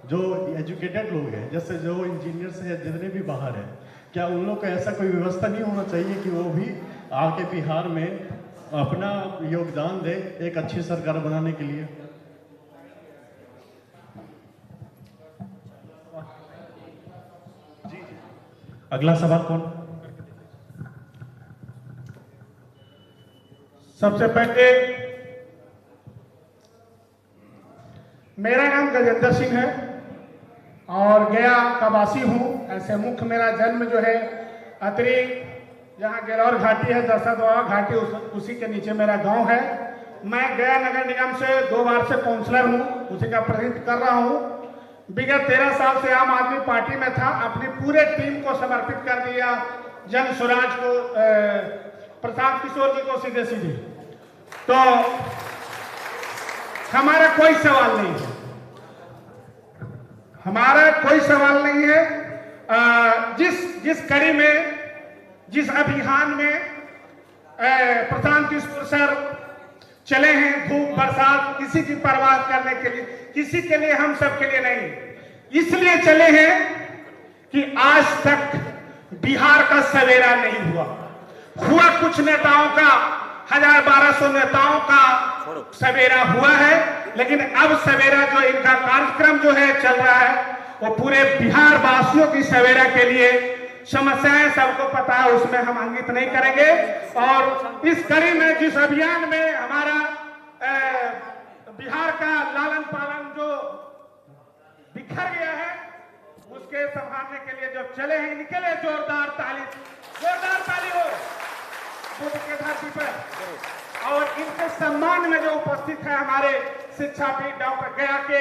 जो एजुकेटेड लोग हैं, जैसे जो इंजीनियर्स हैं, जितने भी बाहर हैं, क्या उन लोग का ऐसा कोई व्यवस्था नहीं होना चाहिए कि वो भी आके बिहार में अपना योगदान दे एक अच्छी सरकार बनाने के लिए? अगला सवाल कौन? सबसे पहले मेरा नाम गजेंद्र सिंह है और गया का वासी हूँ। ऐसे मुख्य मेरा जन्म जो है अतिरिक्त जहाँ गेलौर घाटी है, दशरथवाड़ा घाटी, उसी के नीचे मेरा गांव है। मैं गया नगर निगम से 2 बार से काउंसलर हूँ, उसी का प्रतिनिधित्व कर रहा हूँ। विगत 13 साल से आम आदमी पार्टी में था, अपनी पूरे टीम को समर्पित कर दिया जन स्वराज को, प्रशांत किशोर जी को सीधे सीधे। तो हमारा कोई सवाल नहीं है, हमारा कोई सवाल नहीं है। जिस कड़ी में, जिस अभियान में प्रशांत किशोर सर चले हैं, धूप बरसात किसी की परवाह करने के लिए, किसी के लिए, हम सब के लिए नहीं, इसलिए चले हैं कि आज तक बिहार का सवेरा नहीं हुआ कुछ नेताओं का, 1000-1200 नेताओं का सवेरा हुआ है, लेकिन अब सवेरा जो इनका कार्यक्रम जो है चल रहा है, वो पूरे बिहार वासियों की सवेरा के लिए। समस्याएं सबको पता है, उसमें हम अंकित नहीं करेंगे। और इस कड़ी में, जिस अभियान में हमारा बिहार का लालन पालन जो बिखर गया है, उसके संभालने के लिए जो चले हैं, इनके लिए जोरदार ताली हो बुद्ध के धरती पर। और इनके सम्मान में जो उपस्थित है हमारे शिक्षापीठ डॉक्टर गया के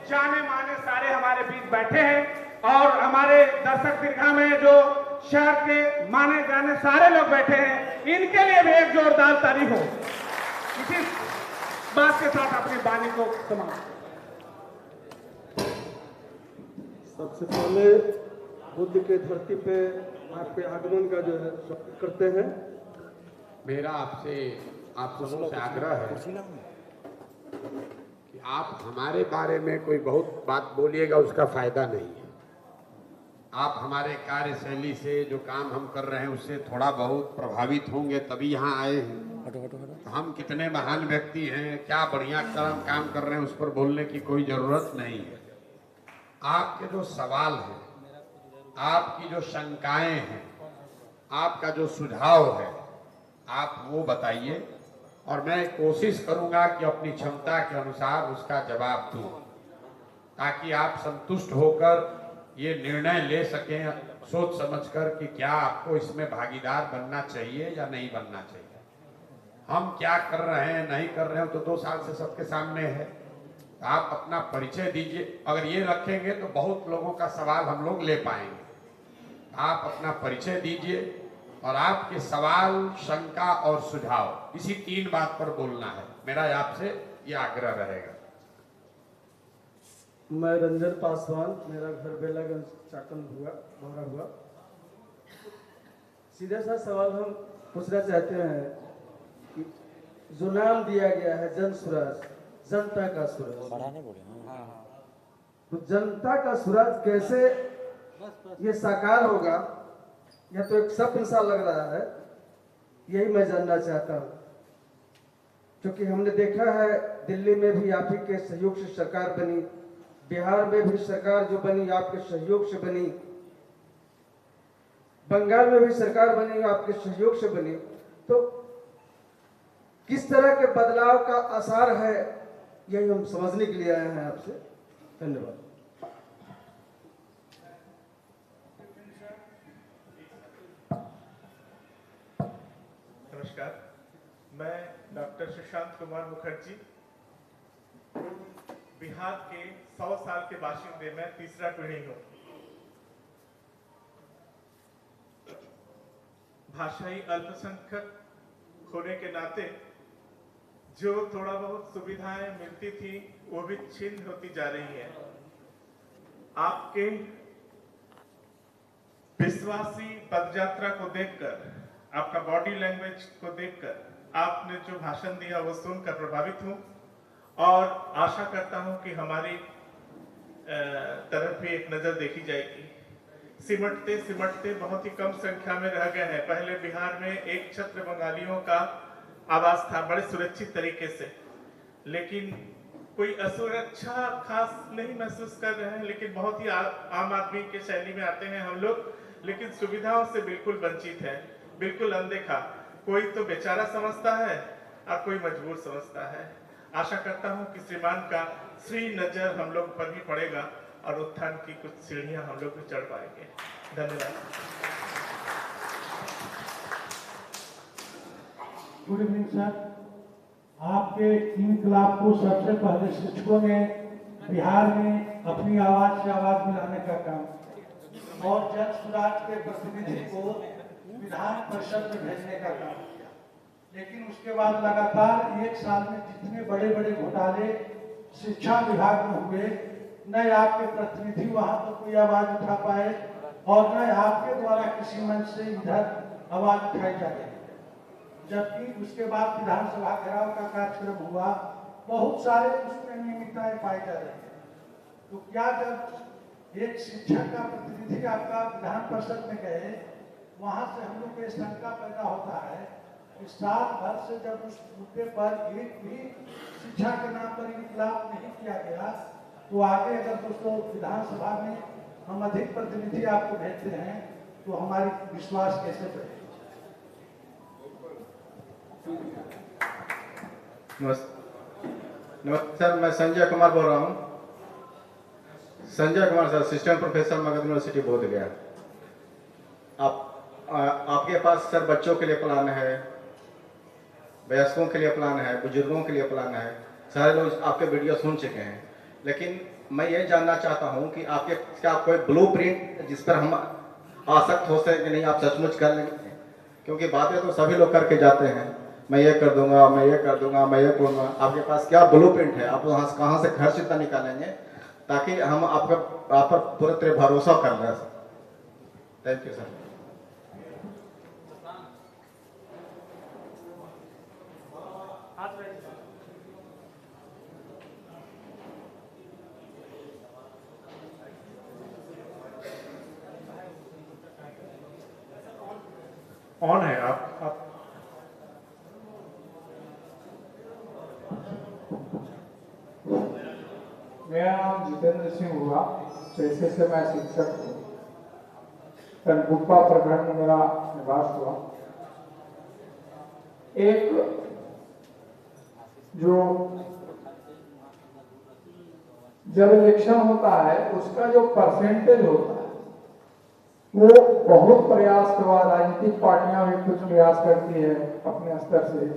जाने माने सारे हमारे बीच बैठे हैं, और हमारे दर्शक दीर्घा में जो शहर के माने जाने सारे लोग बैठे हैं, इनके लिए भी एक जोरदार ताली हो। इसी बात के साथ अपनी वाणी को समाप्त। सबसे पहले बुद्ध के धरती पे आपके आगमन का जो है स्वागत करते हैं। मेरा आपसे, आप सबों से आग्रह है कि आप हमारे बारे में कोई बहुत बात बोलिएगा, उसका फायदा नहीं है। आप हमारे कार्यशैली से, जो काम हम कर रहे हैं, उससे थोड़ा बहुत प्रभावित होंगे, तभी यहाँ आए हैं। तो हम कितने महान व्यक्ति हैं, क्या बढ़िया काम कर रहे हैं, उस पर बोलने की कोई जरूरत नहीं है। आपके जो सवाल हैं, आपकी जो शंकाएं हैं, आपका जो सुझाव है, आप वो बताइए, और मैं कोशिश करूंगा कि अपनी क्षमता के अनुसार उसका जवाब दूं, ताकि आप संतुष्ट होकर ये निर्णय ले सकें, सोच समझकर कि क्या आपको इसमें भागीदार बनना चाहिए या नहीं बनना चाहिए। हम क्या कर रहे हैं, नहीं कर रहे हैं, तो 2 साल से सबके सामने है। आप अपना परिचय दीजिए। अगर ये रखेंगे तो बहुत लोगों का सवाल हम लोग ले पाएंगे। आप अपना परिचय दीजिए और आपके सवाल, शंका और सुझाव, इसी 3 बात पर बोलना है। मेरा आपसे ये आग्रह रहेगा। मैं रंजन पासवान, मेरा घर बेलागंज चाकन भौरा हुआ। सीधा सा सवाल हम पूछना चाहते हैं कि जो नाम दिया गया है जन स्वराज, जनता का स्वराज, तो जनता का स्वराज कैसे ये साकार होगा, यह तो एक सपन सा लग रहा है। यही मैं जानना चाहता हूँ, क्योंकि हमने देखा है दिल्ली में भी आप ही के सहयोग से सरकार बनी, बिहार में भी सरकार जो बनी आपके सहयोग से बनी, बंगाल में भी सरकार बनी आपके सहयोग से बनी। तो किस तरह के बदलाव का आसार है, यही हम समझने के लिए आए हैं आपसे। धन्यवाद। नमस्कार, मैं डॉक्टर सुशांत कुमार मुखर्जी, बिहार के 100 साल के बाशिंदे में तीसरा पीढ़ी हूँ। भाषाई अल्पसंख्यक होने के नाते जो थोड़ा बहुत सुविधाएं मिलती थी, वो भी छिन्न होती जा रही हैं। आपके विश्वासी पदयात्रा को देखकर, आपका बॉडी लैंग्वेज को देखकर, आपने जो भाषण दिया वो सुनकर प्रभावित हूँ, और आशा करता हूं कि हमारी तरफ भी एक नज़र देखी जाएगी। सिमटते सिमटते बहुत ही कम संख्या में रह गए हैं। पहले बिहार में एक छत्र बंगालियों का आवास था बड़े सुरक्षित तरीके से, लेकिन कोई असुरक्षा खास नहीं महसूस कर रहे हैं, लेकिन बहुत ही आम आदमी के शैली में आते हैं हम लोग, लेकिन सुविधाओं से बिल्कुल वंचित है, बिल्कुल अनदेखा। कोई तो बेचारा समझता है और कोई मजबूर समझता है। आशा करता हूं कि श्रीमान का श्री नजर हम लोग पर भी पड़ेगा और उत्थान की कुछ सीढ़ियां हम लोग भी चढ़ पाएंगे। धन्यवाद। Good evening sir. आपके इनकलाब को सबसे पहले शिक्षकों ने बिहार में अपनी आवाज से आवाज मिलाने का काम और जन स्वराज के प्रतिनिधि को विधान परिषद में भेजने का काम किया, लेकिन उसके बाद लगातार एक साल में जितने बड़े बड़े घोटाले शिक्षा विभाग में हुए, न आपके प्रतिनिधि वहां पर कोई आवाज उठा पाए और न आपके द्वारा किसी मंच से इधर आवाज उठाई जा रही। जबकि उसके बाद विधानसभा घेराव का कार्यक्रम हुआ, बहुत सारे उसमें अनियमितताएं पाई जा रही है। तो क्या जब एक शिक्षक का प्रतिनिधि आपका विधान परिषद में गए, वहां से हम लोग को शंका पैदा होता है कि साल भर से जब उस मुद्दे पर एक भी शिक्षा के नाम पर इनकलाब नहीं किया गया, तो आगे अगर दोस्तों विधानसभा में हम अधिक प्रतिनिधि आपको भेजते हैं तो हमारी विश्वास कैसे बढ़ेगा? नमस्ते सर, मैं संजय कुमार बोल रहा हूँ। Sanjay Kumar sir, assistant professor Magadh university Bodhgaya. आपके पास सर बच्चों के लिए प्लान है, वयस्कों के लिए प्लान है, बुजुर्गों के लिए प्लान है। सारे लोग आपके वीडियो सुन चुके हैं, लेकिन मैं ये जानना चाहता हूँ कि आपके क्या कोई ब्लूप्रिंट जिस पर हम आसक्त हो सके कि नहीं आप सचमुच कर लेंगे? क्योंकि बातें तो सभी लोग करके जाते हैं, मैं ये कर दूंगा, मैं ये कर दूंगा, मैं ये करूँगा। आपके पास क्या ब्लूप्रिंट है? आप वहाँ कहाँ से खर्च इतना निकालेंगे ताकि हम आप पर पूरे तरह भरोसा कर लें? Thank you sir. ऑन है आप मेरा नाम जितेंद्र सिंह हुआ, जैसे से मैं शिक्षक हूँ। कनकुप्पा प्रखंड में मेरा निवास हुआ। एक जो जब इलेक्शन होता है उसका जो परसेंटेज होता है वो बहुत प्रयास के बाद राजनीतिक पार्टियां भी कुछ प्रयास करती है अपने स्तर से,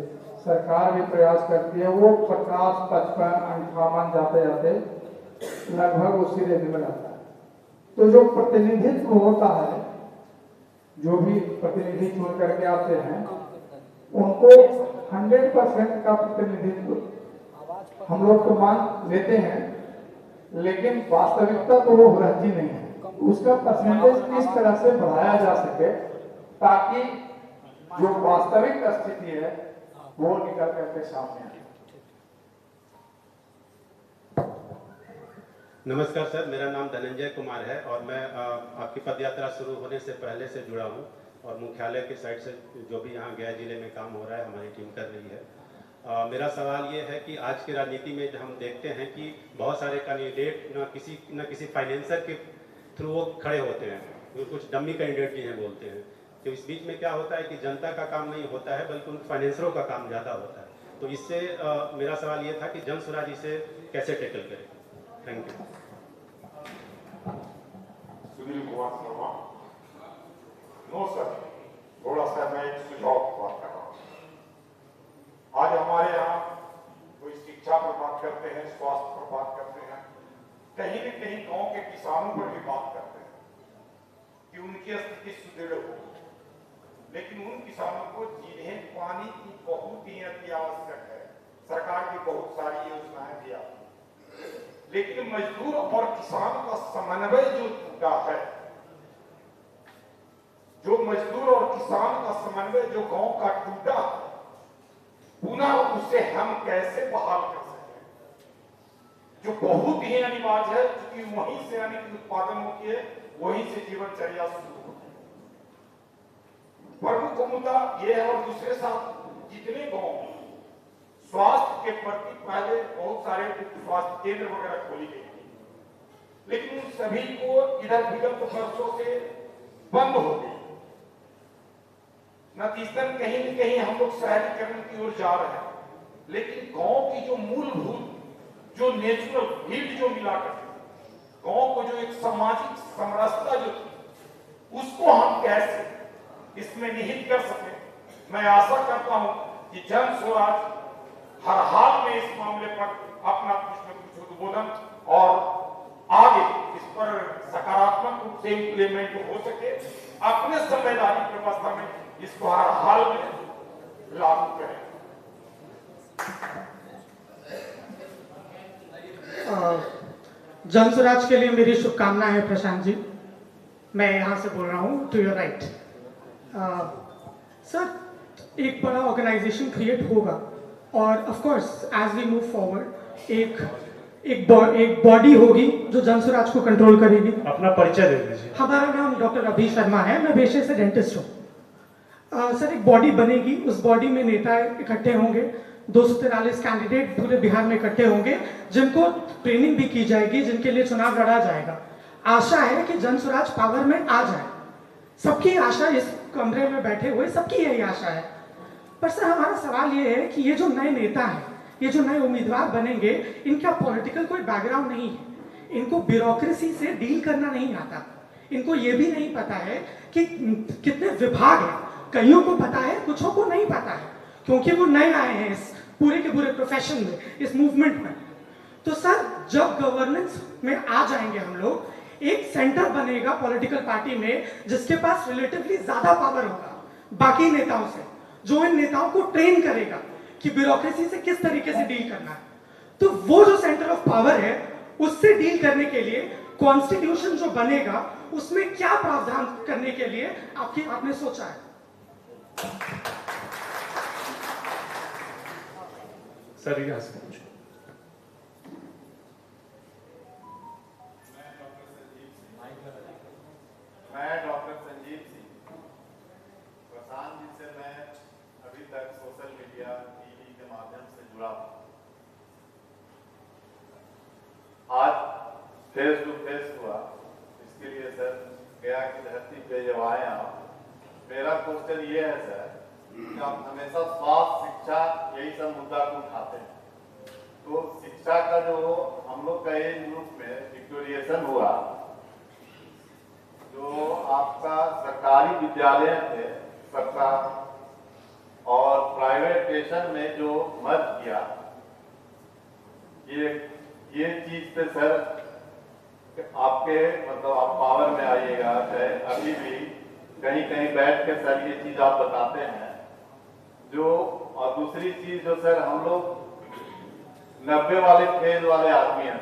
सरकार भी प्रयास करती है, वो 50, 55, 58 जाते जाते लगभग उसी रेंज में रहता है। तो जो प्रतिनिधित्व होता है, जो भी प्रतिनिधि चुन करके आते हैं, उनको 100% का प्रतिनिधित्व हम लोग तो मान लेते हैं, लेकिन वास्तविकता तो वो रहती नहीं है। उसका परसेंटेज किस तरह से बढ़ाया जा सके ताकि जो वास्तविक स्थिति है वो निकल करके सामने आए। नमस्कार सर, मेरा नाम धनंजय कुमार है और मैं आपकी पदयात्रा शुरू होने से पहले से जुड़ा हूँ और मुख्यालय की साइड से जो भी यहाँ गया जिले में काम हो रहा है हमारी टीम कर रही है। मेरा सवाल ये है कि आज की राजनीति में हम देखते हैं कि बहुत सारे कैंडिडेट न किसी फाइनेंसर के थ्रू वो खड़े होते हैं, कुछ डम्मी कैंडिडेट भी हैं बोलते हैं। तो इस बीच में क्या होता है कि जनता का काम नहीं होता है बल्कि उन फाइनेंसरों का काम ज़्यादा होता है। तो इससे मेरा सवाल ये था कि जन स्वराज इसे कैसे टैकल करे? Thank you. Sunil Kumar Sharma. No sir, थोड़ा सा मैं एक सुझाव की बात कर रहा हूँ। आज हमारे यहाँ कोई शिक्षा पर बात करते हैं, स्वास्थ्य पर बात करते हैं, कहीं न कहीं गांव के किसानों पर भी बात करते हैं कि उनकी स्थिति सुदृढ़ हो, लेकिन उन किसानों को जिन्हें पानी की बहुत ही अति आवश्यक है, सरकार की बहुत सारी योजनाएं भी आती हैं, लेकिन मजदूर और किसान का समन्वय जो टूटा है, जो मजदूर और किसान का समन्वय जो गांव का टूटा है, पुनः उसे हम कैसे बहाल कर सकते हैं? जो बहुत ही अनिवार्य है, क्योंकि वहीं से अन्न की उत्पादन होती है, वहीं से जीवनचर्या शुरू होती है। प्रमुख मुद्दा ये है। और दूसरे साथ जितने गांव स्वास्थ्य के प्रति पहले बहुत सारे स्वास्थ्य केंद्र वगैरह खोली गई थी, लेकिन उन सभी को इधर विगत वर्षों से बंद हो गई। नतीजतन कहीं न कहीं हम लोग शहरीकरण की ओर जा रहे हैं, लेकिन गांव की जो मूलभूत जो नेचुरल फील्ड जो मिला करती, गांव को जो एक सामाजिक समरसता जो थी, उसको हम कैसे इसमें निहित कर सके। मैं आशा करता हूं कि जन स्वराज हर हाल में इस मामले पर अपना कुछ न कुछ उद्बोधन और आगे इस पर सकारात्मक रूप से इंप्लीमेंट हो सके, अपने संवैधानिक व्यवस्था में इसको हर हाल में लागू करें। जन स्वराज के लिए मेरी शुभकामनाएं हैं प्रशांत जी। मैं यहाँ से बोल रहा हूँ टू योर राइट। सर, एक बड़ा ऑर्गेनाइजेशन क्रिएट होगा और of course as we move forward एक बॉडी होगी जो जन स्वराज को कंट्रोल करेगी। अपना परिचय दे दीजिए। हमारा नाम डॉक्टर अभी शर्मा है, मैं पेशे से डेंटिस्ट हूँ। सर, एक बॉडी बनेगी, उस बॉडी में नेता इकट्ठे होंगे, 243 कैंडिडेट पूरे बिहार में इकट्ठे होंगे, जिनको ट्रेनिंग भी की जाएगी, जिनके लिए चुनाव लड़ा जाएगा। आशा है कि जन स्वराज पावर में आ जाए। सबकी आशा, इस कमरे में बैठे हुए सबकी यही आशा है। पर सर, हमारा सवाल ये है कि ये जो नए नेता हैं, ये जो नए उम्मीदवार बनेंगे, इनका पॉलिटिकल कोई बैकग्राउंड नहीं है, इनको ब्यूरोक्रेसी से डील करना नहीं आता, इनको ये भी नहीं पता है कि कितने विभाग हैं। कईयों को पता है, कुछों को नहीं पता है, क्योंकि वो नए आए हैं इस पूरे के पूरे प्रोफेशन में, इस मूवमेंट में। तो सर, जब गवर्नेंस में आ जाएंगे हम लोग, एक सेंटर बनेगा पॉलिटिकल पार्टी में जिसके पास रिलेटिवली ज्यादा पावर होगा बाकी नेताओं से, जो इन नेताओं को ट्रेन करेगा कि ब्यूरोक्रेसी से किस तरीके से डील करना है। तो वो जो सेंटर ऑफ पावर है, उससे डील करने के लिए कॉन्स्टिट्यूशन जो बनेगा, उसमें क्या प्रावधान करने के लिए आपने सोचा है? सर, यहाँ से पूछो। मैं डॉक्टर संजीव सिंह, प्रशांत जी से मैं अभी तक सोशल मीडिया टीवी के माध्यम से जुड़ा हूं। आज फेस टू फेस हुआ, इसके लिए सर गया की धरती पे जब आए आप, मेरा क्वेश्चन ये है सर कि आप हमेशा स्वास्थ्य, शिक्षा, यही सब मुद्दा को उठाते हैं। तो शिक्षा का जो हम लोग का एज ग्रुप में डिक्टोरिएशन हुआ, जो आपका सरकारी विद्यालय थे सरकार और प्राइवेटेशन में जो मर्ज किया, ये चीज पे सर आपके मतलब आप पावर में आइएगा, चाहे अभी भी कहीं कहीं बैठ के सर ये चीज आप बताते हैं जो। और दूसरी चीज जो सर हम लोग 90 वाले फेज वाले आदमी हैं,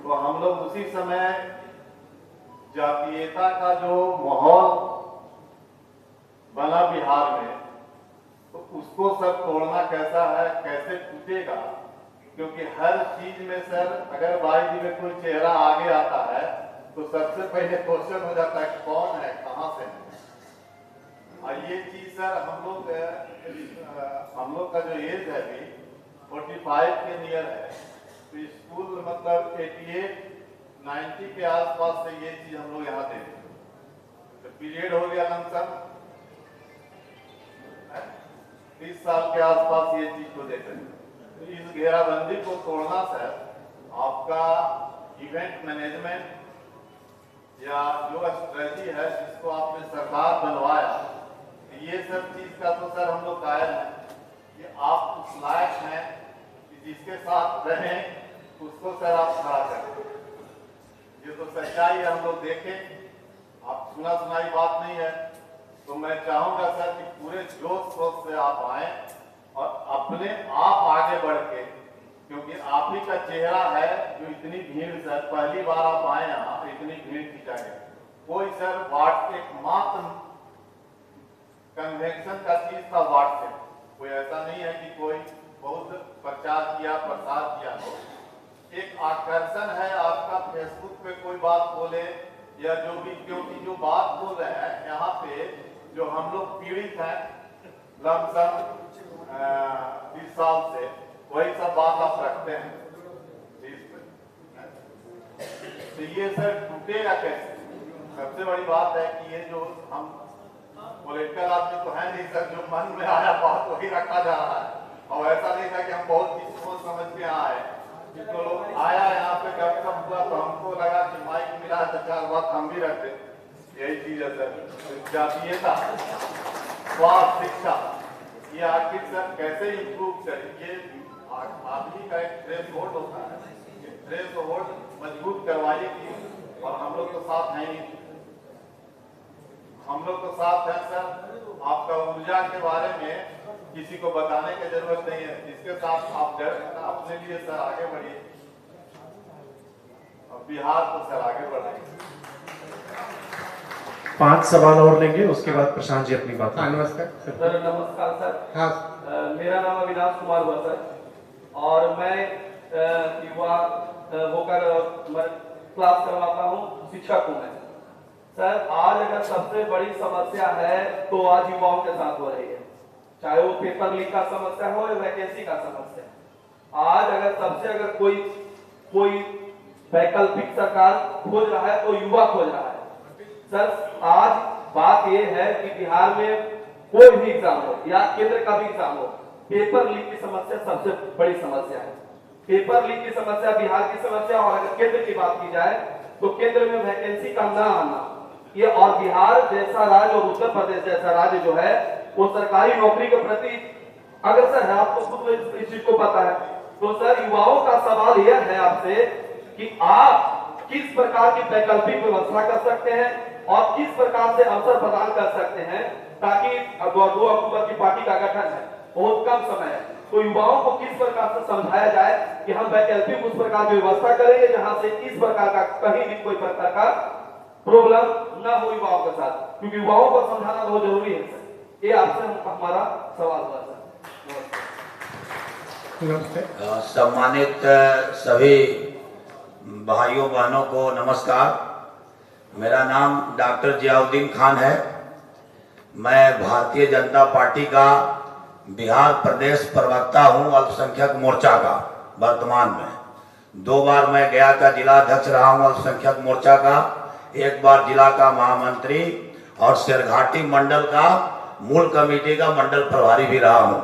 तो हम लोग उसी समय जातीयता का जो माहौल बना बिहार में, तो उसको सर तोड़ना कैसा है, कैसे टूटेगा? क्योंकि हर चीज में सर अगर बाईजी में कोई चेहरा आगे आता है तो सबसे पहले क्वेश्चन हो जाता है कौन है, कहां से है। और ये चीज सर हम लोग का जो एज है अभी 45 के नियर है, तो स्कूल मतलब 88-90 के आसपास से ये चीज हम लोग यहाँ देखे, तो पीरियड हो गया लमसम 30 साल के आसपास ये चीज को देखे। तो इस घेराबंदी को तोड़ना सर आपका इवेंट मैनेजमेंट या जो स्ट्रेटजी है जिसको आपने सरकार बनवाया, ये सब चीज का तो सर हम लोग कायल हैं कि आप उस लायक हैं कि जिसके साथ रहें उसको सर आप खड़ा करें। ये तो सच्चाई है, हम लोग देखें, आप सुना सुनाई बात नहीं है। तो मैं चाहूंगा सर कि पूरे जोश शोश से आप आए और अपने आप आगे बढ़ के, क्योंकि आप ही का चेहरा है जो इतनी भीड़ सर पहली बार आप आए यहाँ, इतनी भीड़ खींचा गया। कोई सर व्हाट्सएप मात्र कन्वेंशन का चीज था व्हाट्सएप, कोई ऐसा नहीं है कि कोई बहुत प्रचार किया, प्रसार किया हो। एक आकर्षण है आपका फेसबुक पे कोई बात बोले या जो भी, क्योंकि जो बात बोल रहे हैं यहाँ पे जो हम लोग पीड़ित हैं लमसम 20 साल से, वही सब बात आप रखते हैं तो ये सर टूटेगा कैसे? सबसे बड़ी बात है कि ये जो हम पॉलिटिकल आदमी तो है नहीं सर, जो मन में आया बात वही रखा जा रहा है, और ऐसा नहीं था कि हम बहुत किसी को समझ के आए। तो लोग आया यहाँ पे गपशप हुआ तो हमको लगा कि माइक मिला तो 4 बात हम भी रखते, यही चीज है सर। जातीयता, स्वास्थ्य, शिक्षा, ये आखिर सर कैसे इम्प्रूव करें? ये आदमी का एक थ्रेश होल्ड होता है, थ्रेश होल्ड मजबूत करवाइए कि, और हम लोग तो साथ हैं ही, हम लोग तो साथ हैं सर। आपका ऊर्जा के बारे में किसी को बताने की जरूरत नहीं है, जिसके साथ आप अपने लिए सर आगे बढ़िए, और बिहार को सर आगे बढ़ाइए। 5 सवाल और लेंगे, उसके बाद प्रशांत जी अपनी बात। हाँ नमस्कार सर। नमस्कार सर। हाँ मेरा नाम अविनाश कुमार हुआ सर, और मैं युवा होकर क्लास करवाता हूँ, शिक्षक हूँ मैं सर। आज अगर सबसे बड़ी समस्या है तो आज युवाओं के साथ हो रही है, चाहे वो पेपर लीक का समस्या हो या वैकेंसी का समस्या। आज अगर कोई वैकल्पिक सरकार खोज रहा है तो युवा खोज रहा है सर। आज बात ये है कि बिहार में कोई भी एग्जाम हो या केंद्र का भी एग्जाम हो, पेपर लीक की समस्या सबसे बड़ी समस्या है। पेपर लीक की समस्या बिहार की समस्या, और अगर केंद्र की बात की जाए तो केंद्र में वैकेंसी का ना आना, ये और बिहार जैसा राज्य और उत्तर प्रदेश जैसा राज्य जो है वो सरकारी नौकरी के प्रति अग्रसर है, आपको खुद इस चीज को पता है। तो सर युवाओं का सवाल यह है आपसे कि आप किस प्रकार की वैकल्पिक व्यवस्था कर सकते हैं और किस प्रकार से अवसर प्रदान कर सकते हैं, ताकि 2 अक्टूबर की पार्टी का गठन है, बहुत कम समय है, तो युवाओं को किस प्रकार से समझाया जाए कि हम वैकल्पिक उस प्रकार की व्यवस्था करेंगे जहां से इस प्रकार का कहीं भी कोई प्रकार का प्रॉब्लम न हो युवाओं के साथ, क्योंकि युवाओं को समझाना बहुत जरूरी है सर। ये आपसे हमारा सवाल हुआ सर। नमस्ते। सम्मानित सभी भाइयों बहनों को नमस्कार। मेरा नाम डॉक्टर जियाउद्दीन खान है। मैं भारतीय जनता पार्टी का बिहार प्रदेश प्रवक्ता हूं, अल्पसंख्यक मोर्चा का। वर्तमान में 2 बार मैं गया का जिला अध्यक्ष रहा हूं अल्पसंख्यक मोर्चा का, 1 बार जिला का महामंत्री और शेरघाटी मंडल का मूल कमेटी का मंडल प्रभारी भी रहा हूं।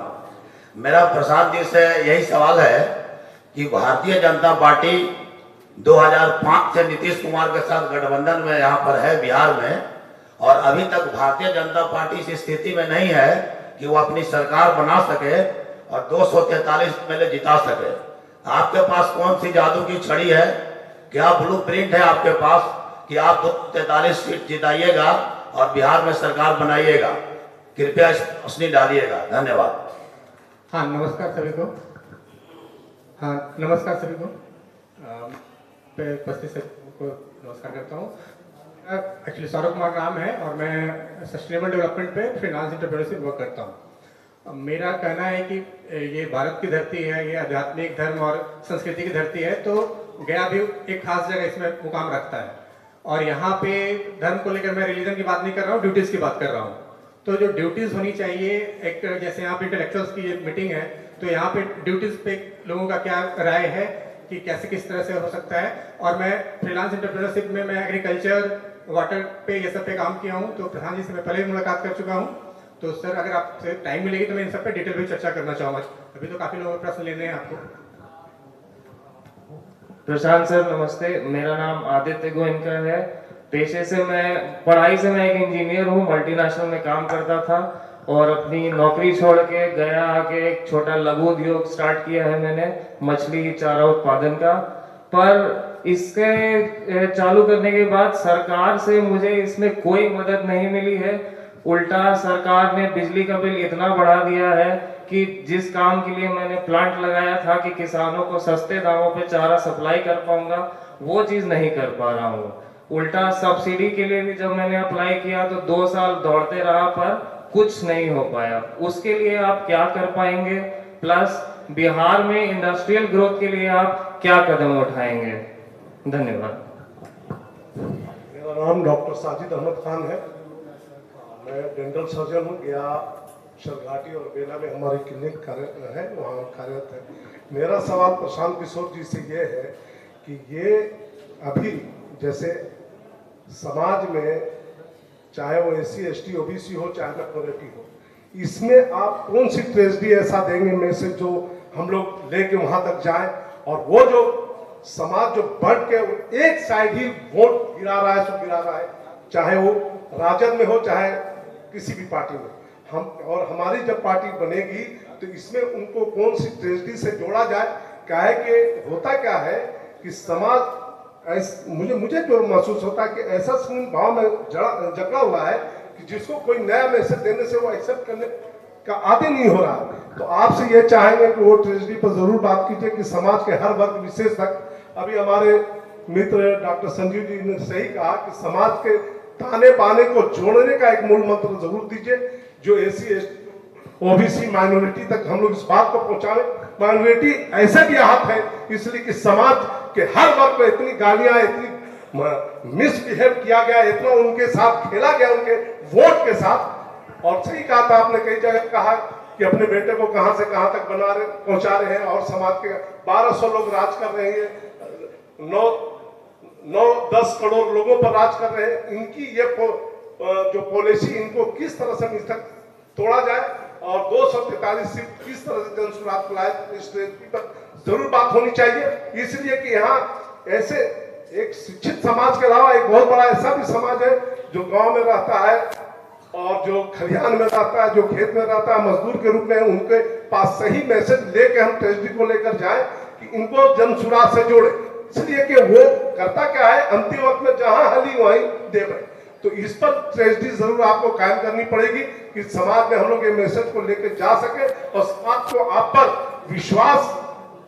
मेरा प्रसाद जी से यही सवाल है कि भारतीय जनता पार्टी 2005 से नीतीश कुमार के साथ गठबंधन में यहाँ पर है बिहार में, और अभी तक भारतीय जनता पार्टी इस स्थिति में नहीं है कि वो अपनी सरकार बना सके और 243 एमएलए जिता सके। आपके पास कौन सी जादू की छड़ी है, क्या ब्लूप्रिंट है आपके पास कि आप 243 सीट जिताइएगा और बिहार में सरकार बनाइएगा? कृपया रोशनी डालिएगा। धन्यवाद। हाँ नमस्कार सभी को। हाँ नमस्कार सभी को। उपस्थित सबको नमस्कार करता हूँ। एक्चुअली सौरभ कुमार नाम है और मैं सस्टेनेबल डेवलपमेंट पे फाइनेंस एंटरप्रेन्योरशिप वर्क करता हूँ। मेरा कहना है कि ये भारत की धरती है, ये आध्यात्मिक धर्म और संस्कृति की धरती है, तो गया भी एक खास जगह इसमें मुकाम रखता है। और यहाँ पे धर्म को लेकर मैं रिलीजन की बात नहीं कर रहा हूँ, ड्यूटीज़ की बात कर रहा हूँ। तो जो ड्यूटीज़ होनी चाहिए, एक जैसे यहाँ पे इंटेलेक्चुअल्स की मीटिंग है, तो यहाँ पे ड्यूटीज़ पे लोगों का क्या राय है कि कैसे किस तरह से हो सकता है। और मैं फ्रीलांस एंटरप्रेन्योरशिप में मैं एग्रीकल्चर, वाटर पे ये सब पे काम किया हूँ, तो प्रधान जी से मैं पहले भी मुलाकात कर चुका हूँ। तो सर अगर आपसे टाइम मिलेगी तो मैं इन सब पे डिटेल में चर्चा करना चाहूँगा। अभी तो काफ़ी लोगों के प्रश्न लेने हैं आपको। प्रशांत सर नमस्ते। मेरा नाम आदित्य गोयनकर है। पेशे से पढ़ाई से मैं एक इंजीनियर हूँ, मल्टीनेशनल में काम करता था और अपनी नौकरी छोड़ के गया आके एक छोटा लघु उद्योग स्टार्ट किया है मैंने, मछली चारा उत्पादन का। पर इसके चालू करने के बाद सरकार से मुझे इसमें कोई मदद नहीं मिली है। उल्टा सरकार ने बिजली का बिल इतना बढ़ा दिया है कि जिस काम के लिए मैंने प्लांट लगाया था कि किसानों को सस्ते दामों पे चारा सप्लाई कर पाऊंगा, वो चीज नहीं कर पा रहा हूँ। उल्टा सब्सिडी के लिए भी जब मैंने अप्लाई किया तो 2 साल दौड़ते रहा पर कुछ नहीं हो पाया। उसके लिए आप क्या कर पाएंगे? प्लस बिहार में इंडस्ट्रियल ग्रोथ के लिए आप क्या कदम उठाएंगे? धन्यवाद। मेरा नाम डॉक्टर साजिद अहमद खान है। मैं डेंटल सर्जन हूँ। गया, शरघाटी और बेला में हमारी क्लिनिक है, वहाँ कार्यरत है। मेरा सवाल प्रशांत किशोर जी से ये है कि ये अभी जैसे समाज में चाहे वो SC ST OBC हो चाहे माइनॉरिटी हो, इसमें आप कौन सी ट्रेजेडी ऐसा देंगे मैसेज जो हम लोग लेके वहां तक जाए, और वो जो समाज जो बढ़ के एक साइड ही वोट गिरा रहा है, सो गिरा रहा है, चाहे वो राजद में हो चाहे किसी भी पार्टी में, हम और हमारी जब पार्टी बनेगी तो इसमें उनको कौन सी ट्रेजेडी से जोड़ा जाए। क्या है कि होता क्या है कि समाज मुझे जो महसूस होता है कि ऐसा समूह भाव में जकड़ा हुआ है कि जिसको कोई नया मैसेज देने से वो एक्सेप्ट करने का आदि नहीं हो रहा। तो आपसे ये चाहेंगे कि वो ट्रेजेडी पर जरूर बात कीजिए कि समाज के हर वर्ग विशेष तक, अभी हमारे मित्र डॉक्टर संजीव जी ने सही कहा कि समाज के ताने बाने को जोड़ने का एक मूल मंत्र जरूर दीजिए, जो SC ST OBC माइनॉरिटी तक हम लोग इस बात को पहुंचाए। माइनॉरिटी ऐसे भी आहत है इसलिए कि समाज के हर वर्ग को इतनी गालियां, इतनी मिसबिहेव किया गया, इतना उनके साथ खेला गया, उनके वोट के साथ। और सही कहा था आपने, कई जगह कहा कि अपने बेटे को कहां से कहां तक पहुंचा रहे हैं, और समाज के 1200 लोग राज कर रहे हैं, 9-10 करोड़ लोगों पर राज कर रहे हैं। इनकी ये जो पॉलिसी, इनको किस तरह से निष्ठक तोड़ा जाए और 243 सीट किस तरह से जनसुराज को लाए, इस पर जरूर बात होनी चाहिए। इसलिए कि यहाँ ऐसे एक शिक्षित समाज के अलावा एक बहुत बड़ा ऐसा भी समाज है जो गांव में रहता है और जो खलिहान में रहता है, जो खेत में रहता है, मजदूर के रूप में, उनके पास सही मैसेज लेके हम ट्रेजेडी को लेकर जाए कि इनको जनसुराज से जोड़े। इसलिए कि वो करता क्या है, अंतिम वक्त में जहां हली वहीं देव। तो इस पर ट्रेजेडी जरूर आपको कायम करनी पड़ेगी कि समाज में हम लोग ये मैसेज को लेकर जा सके और समाज को आप पर विश्वास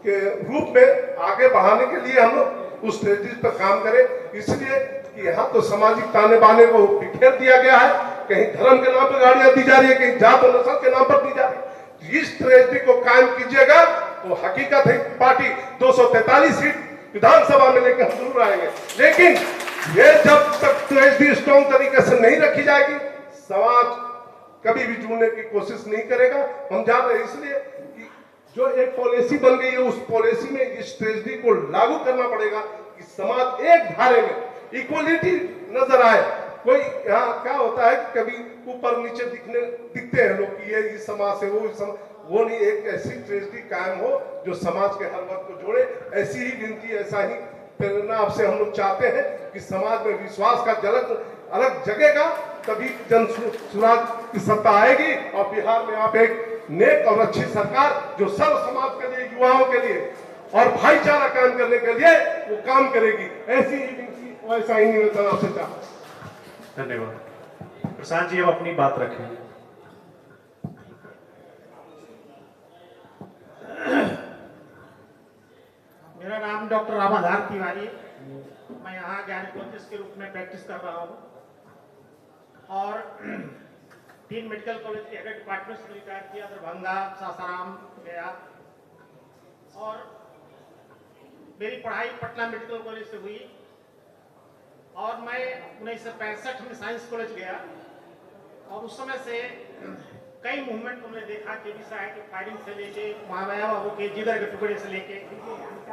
के रूप में आगे बढ़ाने के लिए हम लोग उस ट्रेजेडी पर काम करें। इसलिए कि यहाँ तो सामाजिक ताने बाने को बिखेर दिया गया है, कहीं धर्म के नाम पर गाड़ियां दी जा रही है, कहीं जात और नस्ल के नाम पर दी जा रही है। इस ट्रेजेडी को कायम कीजिएगा तो हकीकत है पार्टी 243 सीट विधानसभा में लेकर जरूर आएंगे। लेकिन ये जब तक ट्रेजेडी स्ट्रॉन्ग तरीके से नहीं रखी जाएगी, समाज कभी भी जुड़ने की कोशिश नहीं करेगा। हम जान रहे हैं, इसलिए कि जो एक पॉलिसी बन गई है, उस पॉलिसी में इस ट्रेजेडी को लागू करना पड़ेगा कि समाज एक धारे में इक्वलिटी नजर आए। कोई यहाँ क्या होता है कि कभी ऊपर नीचे दिखते हैं लोग कि ये इस समाज से वो नहीं, एक ऐसी ट्रेजेडी कायम हो जो समाज के हर वर्ग को जोड़े। ऐसी ही विनती, ऐसा ही प्रेरणा आपसे हम लोग चाहते हैं कि समाज में विश्वास का झलक अलग जगेगा, तभी जनसुराज की सत्ता आएगी और बिहार में आप एक नेक और अच्छी सरकार जो सर्व समाज के लिए, युवाओं के लिए और भाईचारा कायम करने के लिए वो काम करेगी। ऐसी ही विनती, ऐसा ही निवेदन आपसे चाहते। धन्यवाद। प्रशांत जी अब अपनी बात रखें। मेरा नाम डॉक्टर रामाधार तिवारी है। मैं यहाँ गायनेकोलॉजिस्ट के रूप में प्रैक्टिस कर रहा हूँ और 3 मेडिकल कॉलेज के हेड डिपार्टमेंट से रिटायर किया, दरभंगा, सासाराम, गया। और मेरी पढ़ाई पटना मेडिकल कॉलेज से हुई और मैं 1965 में साइंस कॉलेज गया और उस समय से कई मूवमेंट हमने देखा, केपी साहब की फायरिंग से लेके महामाया बाबू के जिगर के टुकड़े से लेके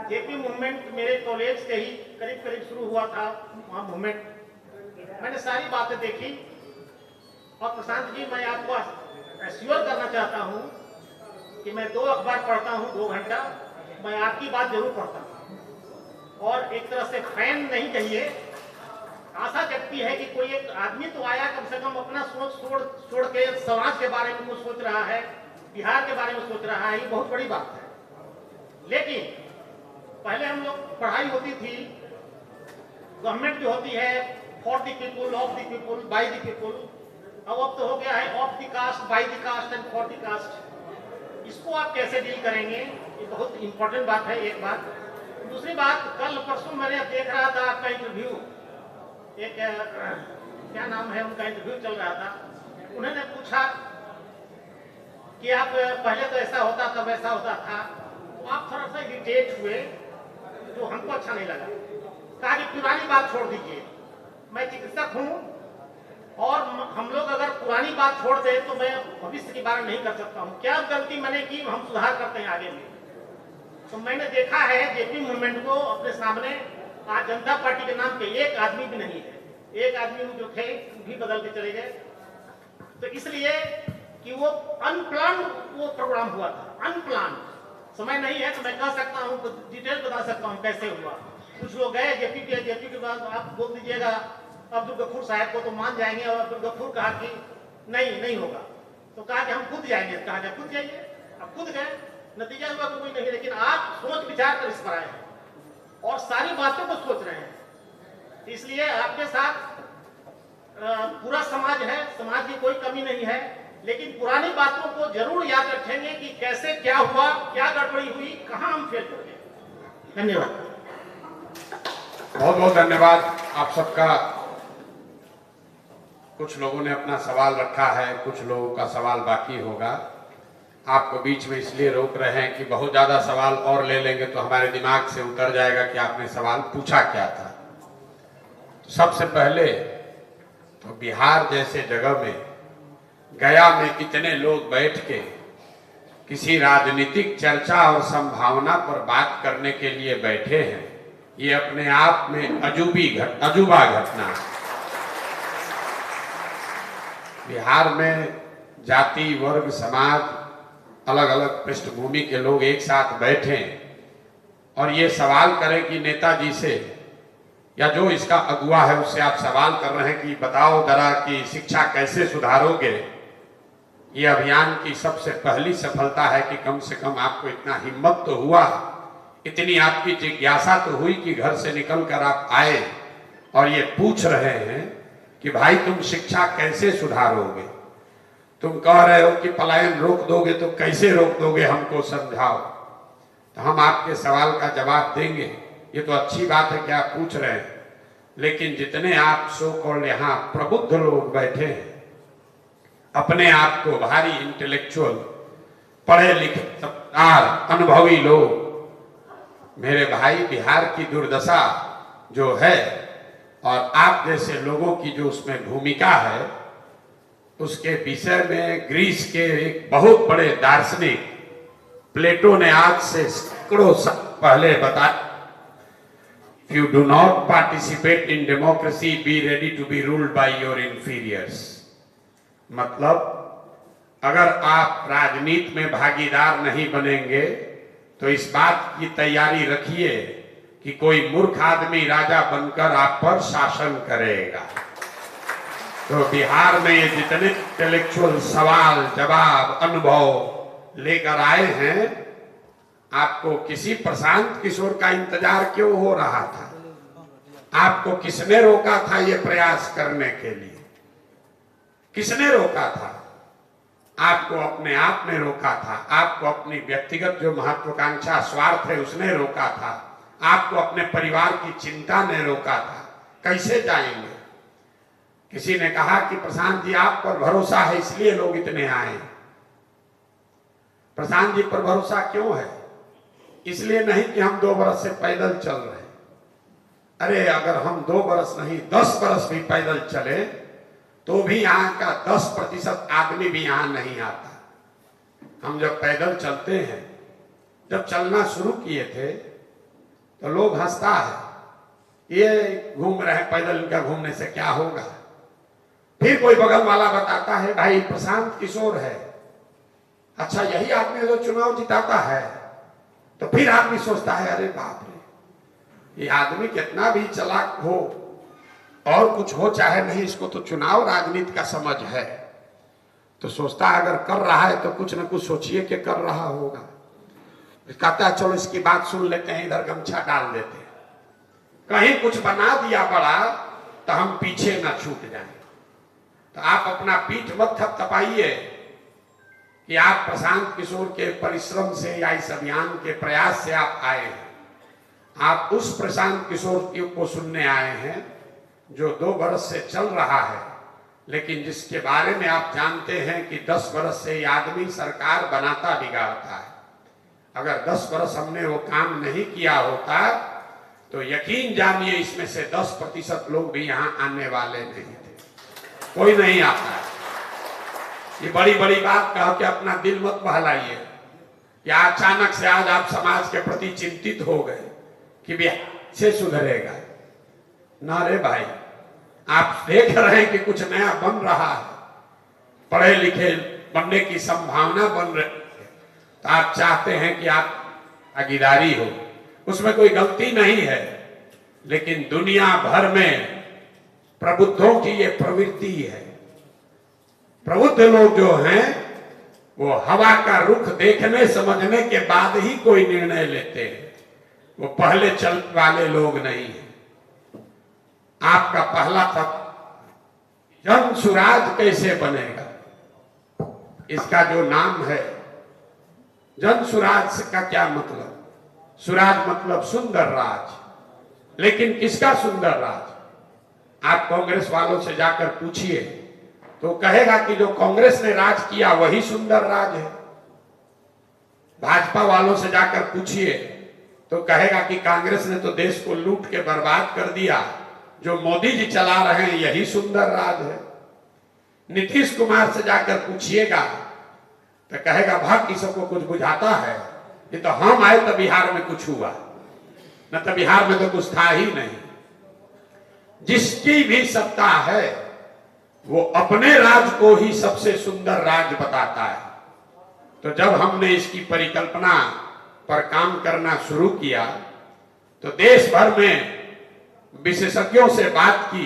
जेपी मूवमेंट मेरे कॉलेज के ही करीब शुरू हुआ था। वहाँ मूवमेंट मैंने सारी बातें देखी। और प्रशांत जी, मैं आपको एश्योर करना चाहता हूँ कि मैं 2 अखबार पढ़ता हूँ 2 घंटा, मैं आपकी बात जरूर पढ़ता हूँ और एक तरह से फैन नहीं कहिए, आशा जगती है कि कोई एक आदमी तो आया, कम से कम अपना सोच छोड़ के समाज के बारे में कुछ सोच रहा है, बिहार के बारे में सोच रहा है, ये बहुत बड़ी बात है। लेकिन पहले हम लोग पढ़ाई होती थी, गवर्नमेंट जो होती है for the people, of the people, by the people, अब तो हो गया है of the caste, by the caste and for the caste. इसको आप कैसे डील करेंगे, ये बहुत इंपॉर्टेंट बात है। एक बात। दूसरी बात, कल परसों मैंने देख रहा था आपका इंटरव्यू, एक क्या नाम है उनका, इंटरव्यू चल रहा था। उन्होंने पूछा कि आप पहले तो ऐसा होता था, वैसा होता था, तो आप थोड़ा सा इरिटेट हुए जो हमको अच्छा नहीं लगा। कहा कि पुरानी बात छोड़ दीजिए, मैं चिकित्सक हूँ और हम लोग अगर पुरानी बात छोड़ दें तो मैं भविष्य की बात नहीं कर सकता हूँ। क्या गलती मैंने की, हम सुधार करते हैं आगे में। तो मैंने देखा है जेपी मूवमेंट को अपने सामने, आज जनता पार्टी के नाम पे एक आदमी भी नहीं है, एक आदमी जो थे भी बदल के चले गए। तो इसलिए कि वो अनप्लान वो प्रोग्राम हुआ था, अनप्लान। समय नहीं है तो मैं कह सकता हूँ, डिटेल बता सकता हूँ कैसे हुआ। कुछ लोग गए जेपी के बाद आप बोल दीजिएगा अब्दुल गफूर साहब को तो मान जाएंगे, और अब्दुल गफूर कहा कि नहीं होगा, तो कहा कि हम खुद जाएंगे। कहा कि खुद जाइए, अब खुद गए, नतीजा हुआ कोई नहीं। लेकिन आप सोच विचार कर इस पर आए हैं और सारी बातों को सोच रहे हैं। इसलिए आपके साथ पूरा समाज है, समाज की कोई कमी नहीं है, लेकिन पुरानी बातों को जरूर याद रखेंगे कि कैसे क्या हुआ, क्या गड़बड़ी हुई, कहां हम फेल कर गए। धन्यवाद। बहुत बहुत धन्यवाद आप सबका। कुछ लोगों ने अपना सवाल रखा है, कुछ लोगों का सवाल बाकी होगा। आपको बीच में इसलिए रोक रहे हैं कि बहुत ज्यादा सवाल और ले लेंगे तो हमारे दिमाग से उतर जाएगा कि आपने सवाल पूछा क्या था। तो सबसे पहले तो बिहार जैसे जगह में, गया में इतने लोग बैठ के किसी राजनीतिक चर्चा और संभावना पर बात करने के लिए बैठे हैं, ये अपने आप में अजूबा घटना है। बिहार में जाति, वर्ग, समाज, अलग अलग पृष्ठभूमि के लोग एक साथ बैठे और ये सवाल करें कि नेताजी से या जो इसका अगुवा है उससे आप सवाल कर रहे हैं कि बताओ जरा कि शिक्षा कैसे सुधारोगे। ये अभियान की सबसे पहली सफलता है कि कम से कम आपको इतना हिम्मत तो हुआ, इतनी आपकी जिज्ञासा तो हुई कि घर से निकलकर आप आए और ये पूछ रहे हैं कि भाई तुम शिक्षा कैसे सुधारोगे। तुम कह रहे हो कि पलायन रोक दोगे, तो कैसे रोक दोगे, हमको समझाओ। तो हम आपके सवाल का जवाब देंगे। ये तो अच्छी बात है कि आप पूछ रहे हैं, लेकिन जितने आप सो कॉल्ड यहाँ प्रबुद्ध लोग बैठे हैं, अपने आप को भारी इंटेलेक्चुअल, पढ़े लिखे, समझदार, अनुभवी लोग, मेरे भाई बिहार की दुर्दशा जो है और आप जैसे लोगों की जो उसमें भूमिका है, उसके विषय में ग्रीस के एक बहुत बड़े दार्शनिक प्लेटो ने आज से सैकड़ों साल पहले बताया, if you do not participate in democracy, be ready to be ruled by your inferiors। मतलब अगर आप राजनीति में भागीदार नहीं बनेंगे तो इस बात की तैयारी रखिए कि कोई मूर्ख आदमी राजा बनकर आप पर शासन करेगा। तो बिहार में ये जितने इंटेलेक्चुअल सवाल, जवाब, अनुभव लेकर आए हैं, आपको किसी प्रशांत किशोर का इंतजार क्यों हो रहा था? आपको किसने रोका था ये प्रयास करने के लिए? किसने रोका था? आपको अपने आप ने रोका था। आपको अपनी व्यक्तिगत जो महत्वाकांक्षा, स्वार्थ है, उसने रोका था। आपको अपने परिवार की चिंता ने रोका था। कैसे जाएंगे? किसी ने कहा कि प्रशांत जी आप पर भरोसा है इसलिए लोग इतने आए। प्रशांत जी पर भरोसा क्यों है? इसलिए नहीं कि हम 2 बरस से पैदल चल रहे हैं। अरे अगर हम 2 बरस नहीं 10 बरस भी पैदल चले तो भी यहाँ का 10% आदमी भी यहाँ नहीं आता। हम जब पैदल चलते हैं, जब चलना शुरू किए थे तो लोग हंसता है, ये घूम रहे हैं पैदल, इनका घूमने से क्या होगा। फिर कोई बगल वाला बताता है भाई प्रशांत किशोर है, अच्छा यही आदमी जो चुनाव जिताता है। तो फिर आदमी सोचता है अरे बाप रे, ये आदमी कितना भी चालाक हो और कुछ हो चाहे नहीं, इसको तो चुनाव राजनीति का समझ है। तो सोचता है अगर कर रहा है तो कुछ न कुछ सोचिए कि कर रहा होगा। कहता है चलो इसकी बात सुन लेते हैं, इधर गमछा डाल देते हैं, कहीं कुछ बना दिया बड़ा तो हम पीछे न छूट जाए। तो आप अपना पीठ मत थपथपाइए कि आप प्रशांत किशोर के परिश्रम से या इस अभियान के प्रयास से आप आए हैं। आप उस प्रशांत किशोर को सुनने आए हैं जो 2 बरस से चल रहा है, लेकिन जिसके बारे में आप जानते हैं कि 10 बरस से ये आदमी सरकार बनाता बिगाड़ता है। अगर 10 बरस हमने वो काम नहीं किया होता तो यकीन जानिए इसमें से 10% लोग भी यहां आने वाले नहीं थे, कोई नहीं आता है। ये बड़ी बड़ी बात कह के अपना दिल मत बहलाइए कि अचानक से आज आप समाज के प्रति चिंतित हो गए कि बिहार से सुधरेगा। ना रे भाई, आप देख रहे हैं कि कुछ नया बन रहा है, पढ़े लिखे बनने की संभावना बन रही है, तो आप चाहते हैं कि आप भागीदारी हो, उसमें कोई गलती नहीं है। लेकिन दुनिया भर में प्रबुद्धों की ये प्रवृत्ति है। प्रबुद्ध लोग जो हैं वो हवा का रुख देखने समझने के बाद ही कोई निर्णय लेते हैं, वो पहले चलने वाले लोग नहीं है। आपका पहला तक जन सुराज कैसे बनेगा, इसका जो नाम है जन सुराज का क्या मतलब? सुराज मतलब सुंदर राज, लेकिन किसका सुंदर राज? आप कांग्रेस वालों से जाकर पूछिए तो कहेगा कि जो कांग्रेस ने राज किया वही सुंदर राज है। भाजपा वालों से जाकर पूछिए तो कहेगा कि कांग्रेस ने तो देश को लूट के बर्बाद कर दिया, जो मोदी जी चला रहे हैं यही सुंदर राज है। नीतीश कुमार से जाकर पूछिएगा तो कहेगा भाग की सबको कुछ बुझाता है, ये तो हम आए तो बिहार में कुछ हुआ, न तो बिहार में तो कुछ था ही नहीं। जिसकी भी सत्ता है वो अपने राज को ही सबसे सुंदर राज बताता है। तो जब हमने इसकी परिकल्पना पर काम करना शुरू किया तो देश भर में विशेषज्ञों से बात की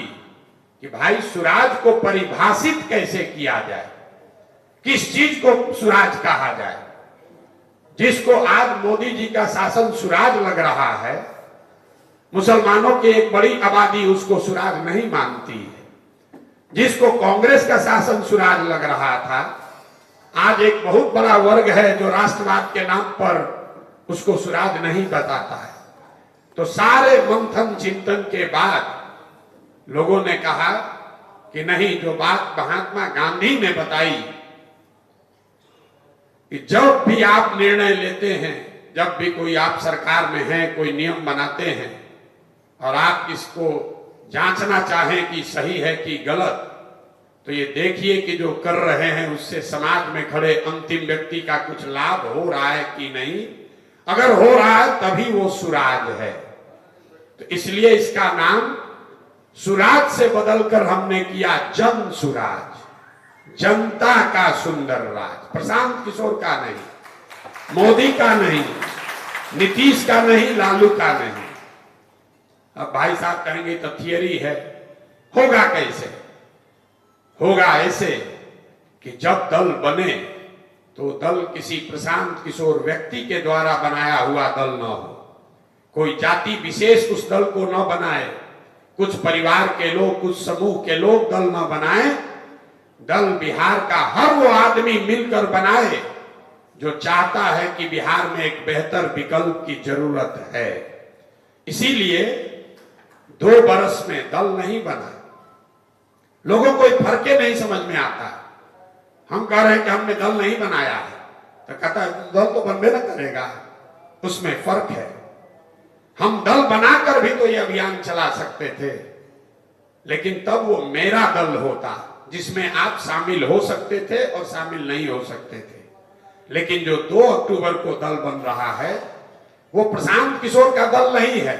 कि भाई सुराज को परिभाषित कैसे किया जाए, किस चीज को सुराज कहा जाए। जिसको आज मोदी जी का शासन सुराज लग रहा है, मुसलमानों की एक बड़ी आबादी उसको सुराज नहीं मानती है। जिसको कांग्रेस का शासन सुराज लग रहा था, आज एक बहुत बड़ा वर्ग है जो राष्ट्रवाद के नाम पर उसको सुराज नहीं बताता है। तो सारे मंथन चिंतन के बाद लोगों ने कहा कि नहीं, जो बात महात्मा गांधी ने बताई कि जब भी आप निर्णय लेते हैं, जब भी कोई आप सरकार में है, कोई नियम बनाते हैं और आप इसको जांचना चाहें कि सही है कि गलत, तो ये देखिए कि जो कर रहे हैं उससे समाज में खड़े अंतिम व्यक्ति का कुछ लाभ हो रहा है कि नहीं। अगर हो रहा है तभी वो सुराज है। तो इसलिए इसका नाम सुराज से बदलकर हमने किया जन सुराज, जनता का सुंदर राज। प्रशांत किशोर का नहीं, मोदी का नहीं, नीतीश का नहीं, लालू का नहीं। अब भाई साहब कहेंगे तो थियरी है, होगा कैसे? होगा ऐसे कि जब दल बने तो दल किसी प्रशांत किशोर व्यक्ति के द्वारा बनाया हुआ दल न हो, कोई जाति विशेष उस दल को न बनाए, कुछ परिवार के लोग, कुछ समूह के लोग दल न बनाए। दल बिहार का हर वो आदमी मिलकर बनाए जो चाहता है कि बिहार में एक बेहतर विकल्प की जरूरत है। इसीलिए 2 बरस में दल नहीं बना। लोगों को फर्क नहीं समझ में आता। हम कह रहे हैं कि हमने दल नहीं बनाया है, तो कहता है दल तो बनबे ना करेगा, उसमें फर्क है। हम दल बनाकर भी तो ये अभियान चला सकते थे, लेकिन तब वो मेरा दल होता जिसमें आप शामिल हो सकते थे और शामिल नहीं हो सकते थे। लेकिन जो 2 अक्टूबर को दल बन रहा है वो प्रशांत किशोर का दल नहीं है।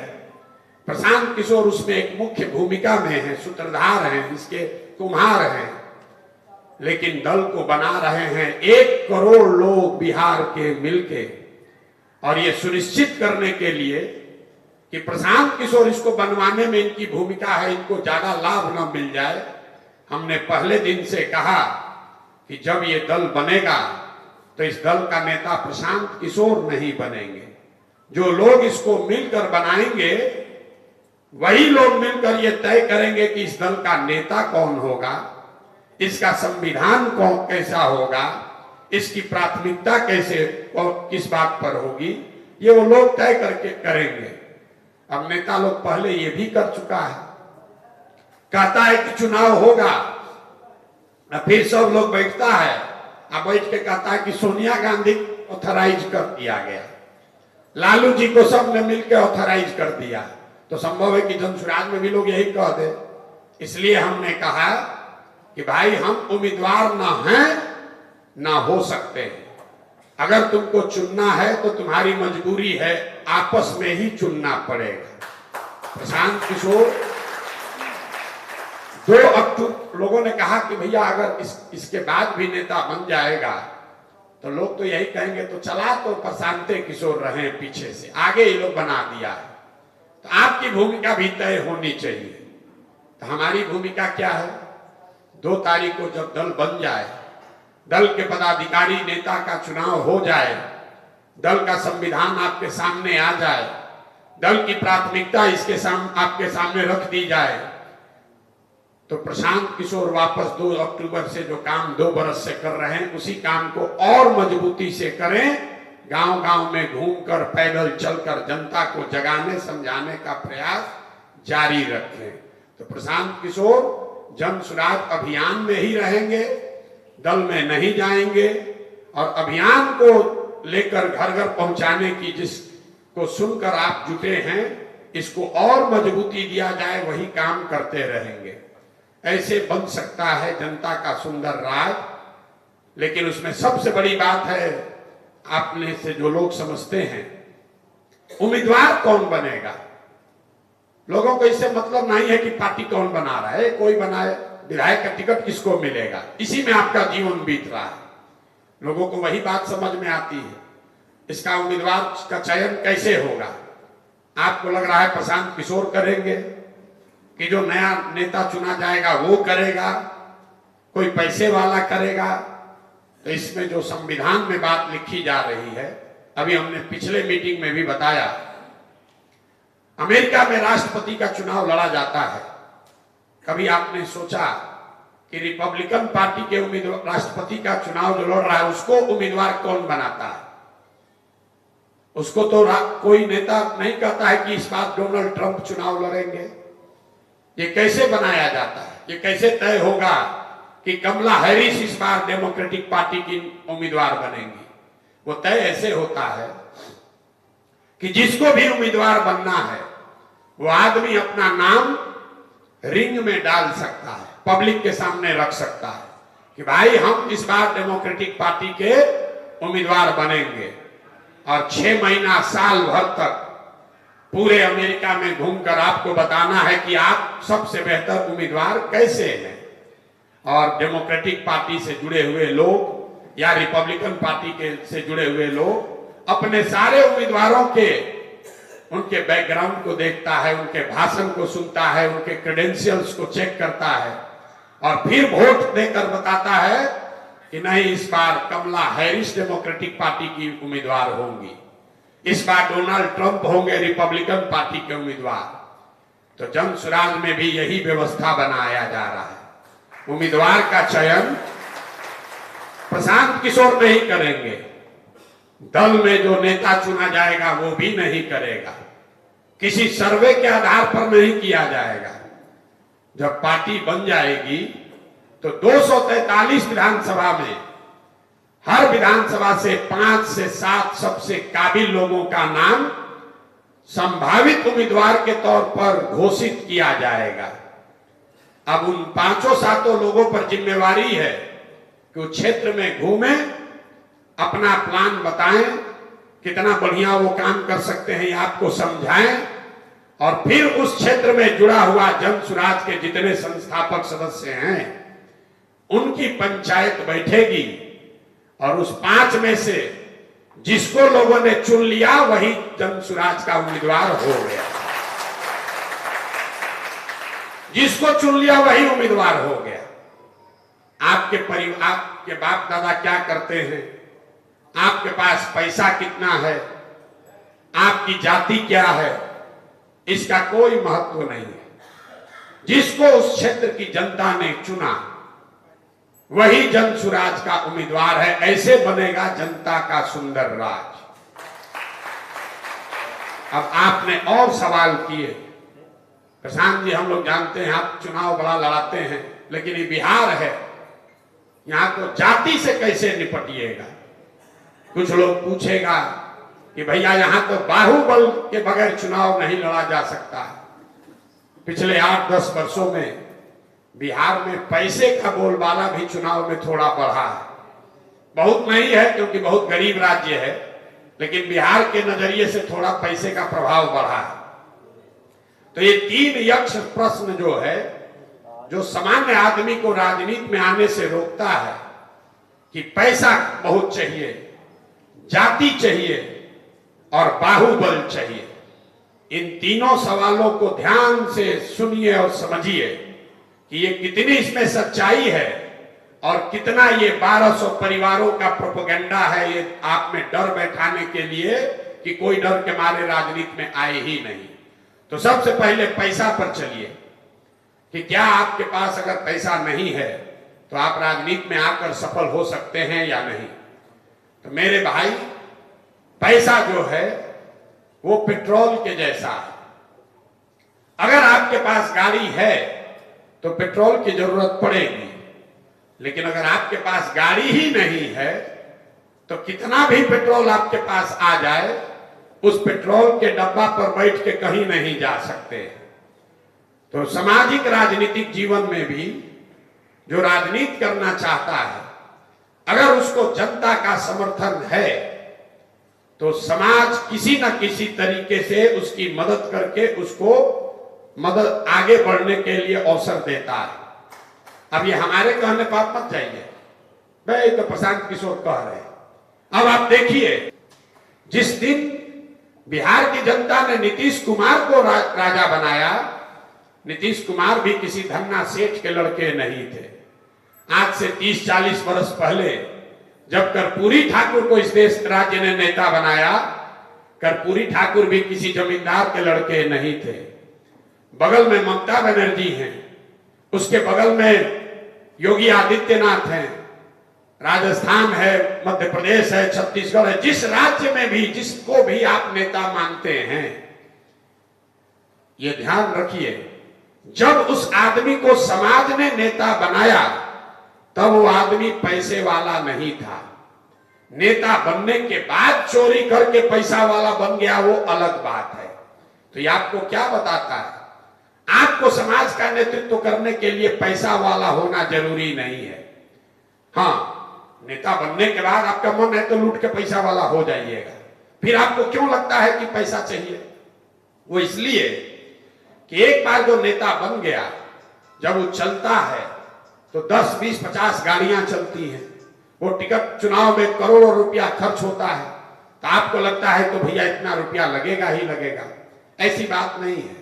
प्रशांत किशोर उसमें एक मुख्य भूमिका में है, सूत्रधार हैं, इसके कुम्हार हैं। लेकिन दल को बना रहे हैं 1 करोड़ लोग बिहार के मिलके, और ये सुनिश्चित करने के लिए कि प्रशांत किशोर इसको बनवाने में इनकी भूमिका है, इनको ज्यादा लाभ न मिल जाए। हमने पहले दिन से कहा कि जब ये दल बनेगा तो इस दल का नेता प्रशांत किशोर नहीं बनेंगे। जो लोग इसको मिलकर बनाएंगे वही लोग मिलकर ये तय करेंगे कि इस दल का नेता कौन होगा, इसका संविधान कौन कैसा होगा, इसकी प्राथमिकता कैसे और किस बात पर होगी, ये वो लोग तय करके करेंगे। अब नेता लोग पहले ये भी कर चुका है, कहता है कि चुनाव होगा, फिर सब लोग बैठता है, अब बैठ के कहता है कि सोनिया गांधी ऑथराइज कर दिया गया, लालू जी को सबने मिलकर ऑथराइज कर दिया, तो संभव है कि जनसुराज में भी लोग यही कह दे। इसलिए हमने कहा कि भाई हम उम्मीदवार ना हैं ना हो सकते हैं। अगर तुमको चुनना है तो तुम्हारी मजबूरी है, आपस में ही चुनना पड़ेगा। प्रशांत किशोर 2 अक्टूबर लोगों ने कहा कि भैया अगर इसके बाद भी नेता बन जाएगा तो लोग तो यही कहेंगे तो चला तो प्रशांत किशोर रहे पीछे से, आगे ही लोग बना दिया है। तो आपकी भूमिका भी तय होनी चाहिए। तो हमारी भूमिका क्या है? 2 तारीख को जब दल बन जाए, दल के पदाधिकारी नेता का चुनाव हो जाए, दल का संविधान आपके सामने आ जाए, दल की प्राथमिकता आपके सामने रख दी जाए, तो प्रशांत किशोर वापस 2 अक्टूबर से जो काम 2 बरस से कर रहे हैं उसी काम को और मजबूती से करें। गांव-गांव में घूमकर पैदल चलकर जनता को जगाने समझाने का प्रयास जारी रखें। तो प्रशांत किशोर जनसुराज अभियान में ही रहेंगे, दल में नहीं जाएंगे और अभियान को लेकर घर घर पहुंचाने की जिसको सुनकर आप जुटे हैं इसको और मजबूती दिया जाए, वही काम करते रहेंगे। ऐसे बन सकता है जनता का सुंदर राज। लेकिन उसमें सबसे बड़ी बात है, आपने से जो लोग समझते हैं उम्मीदवार कौन बनेगा, लोगों को इससे मतलब नहीं है कि पार्टी कौन बना रहा है, कोई बनाए, विधायक का टिकट किसको मिलेगा, इसी में आपका जीवन बीत रहा है। लोगों को वही बात समझ में आती है, इसका उम्मीदवार का चयन कैसे होगा। आपको लग रहा है प्रशांत किशोर करेंगे कि जो नया नेता चुना जाएगा वो करेगा, कोई पैसे वाला करेगा। तो इसमें जो संविधान में बात लिखी जा रही है, अभी हमने पिछले मीटिंग में भी बताया, अमेरिका में राष्ट्रपति का चुनाव लड़ा जाता है। कभी आपने सोचा कि रिपब्लिकन पार्टी के उम्मीदवार राष्ट्रपति का चुनाव जो लड़ रहा है उसको उम्मीदवार कौन बनाता है? उसको तो कोई नेता नहीं कहता है कि इस बार डोनाल्ड ट्रंप चुनाव लड़ेंगे। ये कैसे बनाया जाता है? ये कैसे तय होगा कि कमला हैरिस इस बार डेमोक्रेटिक पार्टी की उम्मीदवार बनेंगी? वो तय ऐसे होता है कि जिसको भी उम्मीदवार बनना है वो आदमी अपना नाम रिंग में डाल सकता है, पब्लिक के सामने रख सकता है कि भाई हम इस बार डेमोक्रेटिक पार्टी के उम्मीदवार बनेंगे। और 6 महीना साल भर तक पूरे अमेरिका में घूमकर आपको बताना है कि आप सबसे बेहतर उम्मीदवार कैसे हैं। और डेमोक्रेटिक पार्टी से जुड़े हुए लोग या रिपब्लिकन पार्टी के से जुड़े हुए लोग अपने सारे उम्मीदवारों के उनके बैकग्राउंड को देखता है, उनके भाषण को सुनता है, उनके क्रेडेंशियल्स को चेक करता है और फिर वोट देकर बताता है कि नहीं, इस बार कमला हैरिस डेमोक्रेटिक पार्टी की उम्मीदवार होंगी, इस बार डोनाल्ड ट्रंप होंगे रिपब्लिकन पार्टी के उम्मीदवार। तो जनसुराज में भी यही व्यवस्था बनाया जा रहा है। उम्मीदवार का चयन प्रशांत किशोर नहीं करेंगे, दल में जो नेता चुना जाएगा वो भी नहीं करेगा, किसी सर्वे के आधार पर नहीं किया जाएगा। जब पार्टी बन जाएगी तो 243 विधानसभा में हर विधानसभा से 5 से 7 सबसे काबिल लोगों का नाम संभावित उम्मीदवार के तौर पर घोषित किया जाएगा। अब उन 5-7 लोगों पर जिम्मेवारी है कि वो क्षेत्र में घूमें, अपना प्लान बताएं, कितना बढ़िया वो काम कर सकते हैं आपको समझाएं और फिर उस क्षेत्र में जुड़ा हुआ जनसुराज के जितने संस्थापक सदस्य हैं उनकी पंचायत बैठेगी और उस 5 में से जिसको लोगों ने चुन लिया वही जनसुराज का उम्मीदवार हो गया। जिसको चुन लिया वही उम्मीदवार हो गया। आपके परिवार, आपके बाप दादा क्या करते हैं, आपके पास पैसा कितना है, आपकी जाति क्या है, इसका कोई महत्व नहीं है। जिसको उस क्षेत्र की जनता ने चुना वही जनसुराज का उम्मीदवार है। ऐसे बनेगा जनता का सुंदर राज। अब आपने और सवाल किए, प्रशांत जी, हम लोग जानते हैं आप चुनाव बड़ा लड़ाते हैं, लेकिन ये बिहार है, यहां तो जाति से कैसे निपटिएगा? कुछ लोग पूछेगा कि भैया यहां तो बाहुबल के बगैर चुनाव नहीं लड़ा जा सकता है। पिछले 8-10 वर्षों में बिहार में पैसे का बोलबाला भी चुनाव में थोड़ा बढ़ा है। बहुत नहीं है क्योंकि बहुत गरीब राज्य है, लेकिन बिहार के नजरिए से थोड़ा पैसे का प्रभाव बढ़ा है। तो ये 3 यक्ष प्रश्न जो है, जो सामान्य आदमी को राजनीति में आने से रोकता है कि पैसा बहुत चाहिए, जाति चाहिए और बाहुबल चाहिए। इन तीनों सवालों को ध्यान से सुनिए और समझिए कि ये कितनी इसमें सच्चाई है और कितना ये 1200 परिवारों का प्रोपेगेंडा है, ये आप में डर बैठाने के लिए कि कोई डर के मारे राजनीति में आए ही नहीं। तो सबसे पहले पैसा पर चलिए कि क्या आपके पास अगर पैसा नहीं है तो आप राजनीति में आकर सफल हो सकते हैं या नहीं। तो मेरे भाई, पैसा जो है वो पेट्रोल के जैसा है। अगर आपके पास गाड़ी है तो पेट्रोल की जरूरत पड़ेगी, लेकिन अगर आपके पास गाड़ी ही नहीं है तो कितना भी पेट्रोल आपके पास आ जाए, उस पेट्रोल के डब्बा पर बैठ के कहीं नहीं जा सकते। तो सामाजिक राजनीतिक जीवन में भी जो राजनीति करना चाहता है, अगर उसको जनता का समर्थन है तो समाज किसी न किसी तरीके से उसकी मदद करके उसको मदद आगे बढ़ने के लिए अवसर देता है। अब ये हमारे कहने पर आप मत जाइए, भाई तो प्रशांत किशोर कह रहे हैं। अब आप देखिए, जिस दिन बिहार की जनता ने नीतीश कुमार को राजा बनाया, नीतीश कुमार भी किसी धन्ना सेठ के लड़के नहीं थे। आज से 30-40 वर्ष पहले जब कर्पूरी ठाकुर को इस देश राज्य ने नेता बनाया, कर्पूरी ठाकुर भी किसी जमींदार के लड़के नहीं थे। बगल में ममता बनर्जी हैं, उसके बगल में योगी आदित्यनाथ हैं, राजस्थान है, मध्य प्रदेश है, छत्तीसगढ़ है। जिस राज्य में भी जिसको भी आप नेता मानते हैं, ये ध्यान रखिए, जब उस आदमी को समाज ने नेता बनाया तब वो आदमी पैसे वाला नहीं था। नेता बनने के बाद चोरी करके पैसा वाला बन गया, वो अलग बात है। तो ये आपको क्या बताता है? आपको समाज का नेतृत्व करने के लिए पैसा वाला होना जरूरी नहीं है। हाँ, नेता बनने के बाद आपका मन है तो लूट के पैसा वाला हो जाइएगा। फिर आपको क्यों लगता है कि पैसा चाहिए? वो इसलिए कि एक बार जो नेता बन गया, जब वो चलता है तो 10, 20, 50 गाड़ियां चलती हैं। वो टिकट चुनाव में करोड़ों रुपया खर्च होता है, तो आपको लगता है तो भैया इतना रुपया लगेगा ही लगेगा। ऐसी बात नहीं है।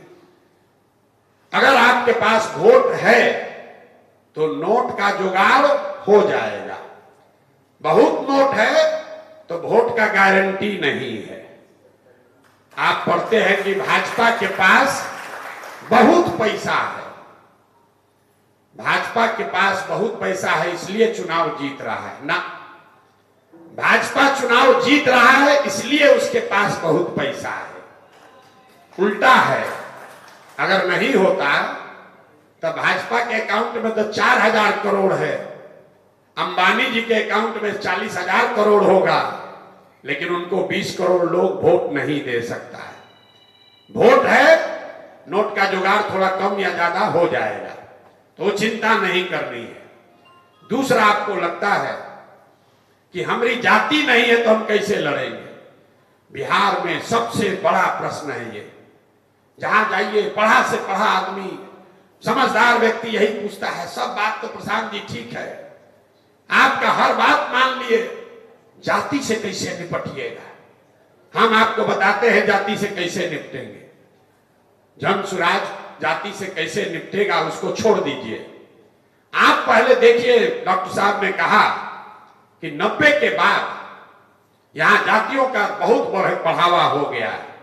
अगर आपके पास वोट है तो नोट का जुगाड़ हो जाएगा। बहुत नोट है तो वोट का गारंटी नहीं है। आप पढ़ते हैं कि भाजपा के पास बहुत पैसा है, भाजपा के पास बहुत पैसा है इसलिए चुनाव जीत रहा है। ना, भाजपा चुनाव जीत रहा है इसलिए उसके पास बहुत पैसा है। उल्टा है, अगर नहीं होता तो भाजपा के अकाउंट में तो 4000 करोड़ है, अंबानी जी के अकाउंट में 40,000 करोड़ होगा, लेकिन उनको 20 करोड़ लोग वोट नहीं दे सकता है। वोट है, नोट का जुगाड़ थोड़ा कम या ज्यादा हो जाएगा, तो चिंता नहीं करनी है। दूसरा, आपको लगता है कि हमारी जाति नहीं है तो हम कैसे लड़ेंगे? बिहार में सबसे बड़ा प्रश्न है ये। जहां जाइए, पढ़ा से पढ़ा आदमी, समझदार व्यक्ति यही पूछता है, सब बात तो प्रशांत जी ठीक है, आपका हर बात मान लिए, जाति से कैसे निपटिएगा? हम आपको बताते हैं जाति से कैसे निपटेंगे। जन सुराज जाति से कैसे निपटेगा उसको छोड़ दीजिए। आप पहले देखिए, डॉक्टर साहब ने कहा कि 90 के बाद यहां जातियों का बहुत बढ़ावा हो गया है।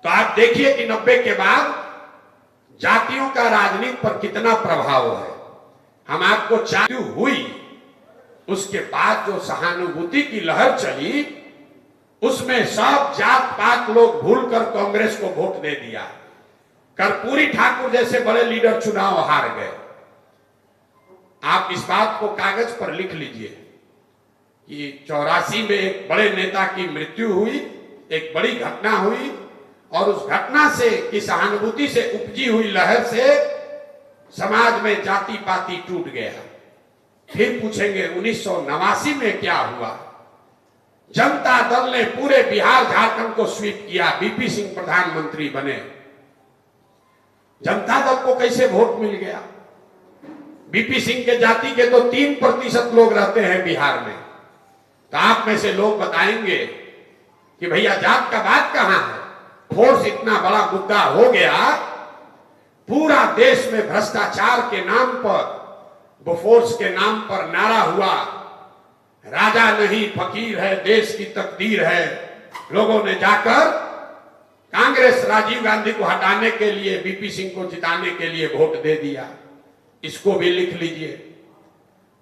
तो आप देखिए कि 90 के बाद जातियों का राजनीति पर कितना प्रभाव है। हम आपको चालू हुई, उसके बाद जो सहानुभूति की लहर चली, उसमें सब जात पात लोग भूलकर कांग्रेस को वोट दे दिया। कर्पूरी ठाकुर जैसे बड़े लीडर चुनाव हार गए। आप इस बात को कागज पर लिख लीजिए कि 84 में एक बड़े नेता की मृत्यु हुई, एक बड़ी घटना हुई, और उस घटना से की सहानुभूति से उपजी हुई लहर से समाज में जाति पाति टूट गया। फिर पूछेंगे 1989 में क्या हुआ? जनता दल ने पूरे बिहार झारखंड को स्वीप किया, बीपी सिंह प्रधानमंत्री बने। जनता दल को कैसे वोट मिल गया? बीपी सिंह के जाति के तो 3% लोग रहते हैं बिहार में। तो आप में से लोग बताएंगे कि भैया जात का बात कहां है? फोर्स इतना बड़ा मुद्दा हो गया, पूरा देश में भ्रष्टाचार के नाम पर, बोफोर्स के नाम पर नारा हुआ, राजा नहीं फकीर है, देश की तकदीर है। लोगों ने जाकर कांग्रेस राजीव गांधी को हटाने के लिए, बीपी सिंह को जिताने के लिए वोट दे दिया। इसको भी लिख लीजिए।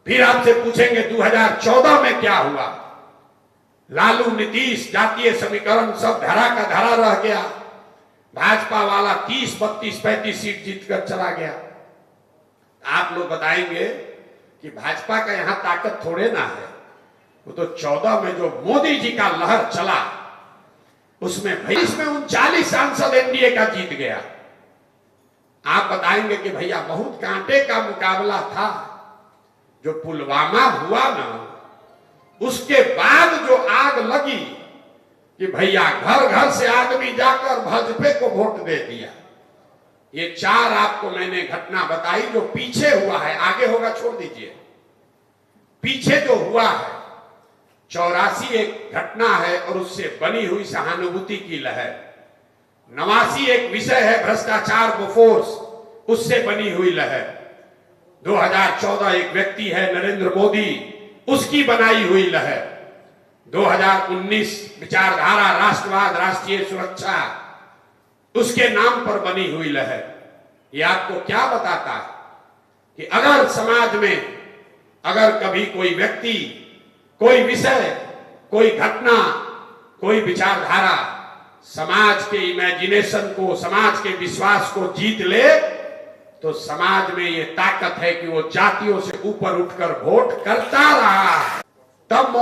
फिर आपसे पूछेंगे 2014 में क्या हुआ? लालू नीतीश जातीय समीकरण सब धरा का धरा रह गया। भाजपा वाला 30, 32, 35 सीट जीतकर चला गया। आप लोग बताएंगे कि भाजपा का यहां ताकत थोड़े ना है। वो तो 14 में जो मोदी जी का लहर चला, उसमें 39 सांसद एनडीए का जीत गया। आप बताएंगे कि भैया बहुत कांटे का मुकाबला था। जो पुलवामा हुआ ना, उसके बाद जो आग लगी कि भैया घर घर से आदमी जाकर भाजपा को वोट दे दिया। ये 4 आपको मैंने घटना बताई जो पीछे हुआ है, आगे होगा छोड़ दीजिए। पीछे जो हुआ है 84 एक घटना है और उससे बनी हुई सहानुभूति की लहर। 89 एक विषय है भ्रष्टाचार बोफोर्स, उससे बनी हुई लहर। 2014 एक व्यक्ति है नरेंद्र मोदी, उसकी बनाई हुई लहर। 2019 विचारधारा राष्ट्रवाद राष्ट्रीय सुरक्षा, उसके नाम पर बनी हुई लहर। ये आपको क्या बताता है कि अगर समाज में अगर कभी कोई व्यक्ति, कोई विषय, कोई घटना, कोई विचारधारा समाज के इमेजिनेशन को, समाज के विश्वास को जीत ले, तो समाज में ये ताकत है कि वो जातियों से ऊपर उठकर वोट करता रहा। तब